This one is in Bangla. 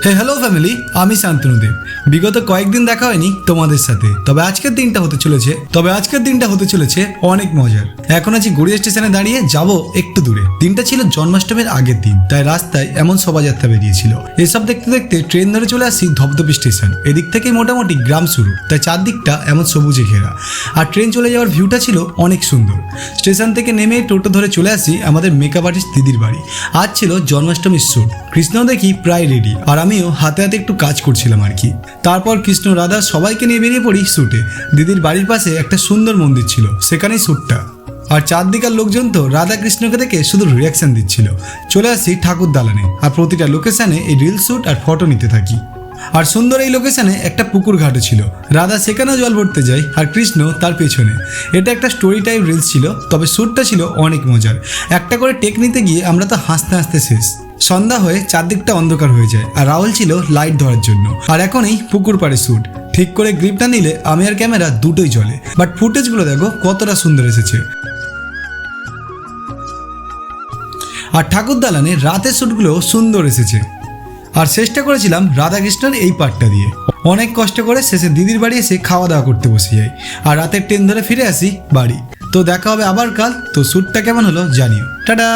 হ্যালো ফ্যামিলি, আমি শান্তনুদেব। বিগত কয়েকদিন দেখা হয়নি তোমাদের সাথে, তবে আজকের দিনটা হতে চলেছে অনেক মজার। এখন আছি গড়িয়া স্টেশনে দাঁড়িয়ে, যাব একটু দূরে। দিনটা ছিল জন্মাষ্টমীর আগের দিন, তাই রাস্তায় এমন শোভাযাত্রা বেরিয়েছিল। এসব দেখতে দেখতে ট্রেন ধরে চলে আসি ধপধপি স্টেশন। এদিক থেকে মোটামুটি গ্রাম শুরু, তাই চারদিকটা এমন সবুজে ঘেরা। আর ট্রেন চলে যাওয়ার ভিউটা ছিল অনেক সুন্দর। স্টেশন থেকে নেমে টোটো ধরে চলে আসি আমাদের মেকআপ আর্টিস্ট দিদির বাড়ি। আজ ছিল জন্মাষ্টমীর শ্যুট। কৃষ্ণ দেখি প্রায় রেডি, আর আমিও হাতে হাতে একটু কাজ করছিলাম আর কি। তারপর কৃষ্ণ, রাধা সবাইকে নিয়ে বেরিয়ে পড়ি শ্যুটে। দিদির বাড়ির পাশে একটা সুন্দর মন্দির ছিল, সেখানেই শ্যুটটা। আর চারদিকার লোকজন তো রাধা কৃষ্ণকে দেখে শুধু রিয়াকশন দিচ্ছিল। চলে আসি ঠাকুর দালানে, আর প্রতিটা লোকেশনে এই রিল শ্যুট আর ফটো নিতে থাকি। আর সুন্দর এই লোকেশনে একটা পুকুর ঘাটও ছিল। রাধা সেখানেও জল ভরতে যায়, আর কৃষ্ণ তার পেছনে। এটা একটা স্টোরি টাইপ রিলস ছিল, তবে শ্যুটটা ছিল অনেক মজার। একটা করে টেক নিতে গিয়ে আমরা তো হাসতে হাসতে শেষ। সন্ধ্যা হয়ে চারদিকটা অন্ধকার হয়ে যায়, আর রাহুল ছিল লাইট ধরার জন্য। আর এখনই পুকুর পাড়ে শ্যুট। ঠিক করে গ্রিপটা নিলে আমি আর ক্যামেরা দুটোই জ্বলে। বাট ফুটেজগুলো দেখো কতটা সুন্দর এসেছে। আর ঠাকুর দালানে রাতের শ্যুটগুলো সুন্দর এসেছে। আর চেষ্টা করেছিলাম রাধাকৃষ্ণের এই পার্টটা দিয়ে। অনেক কষ্ট করে শেষে দিদির বাড়ি এসে খাওয়া দাওয়া করতে বসে যাই, আর রাতের ট্রেন ধরে ফিরে আসি বাড়ি। তো দেখা হবে আবার কাল। তো শ্যুটটা কেমন হলো জানিও। টাটা।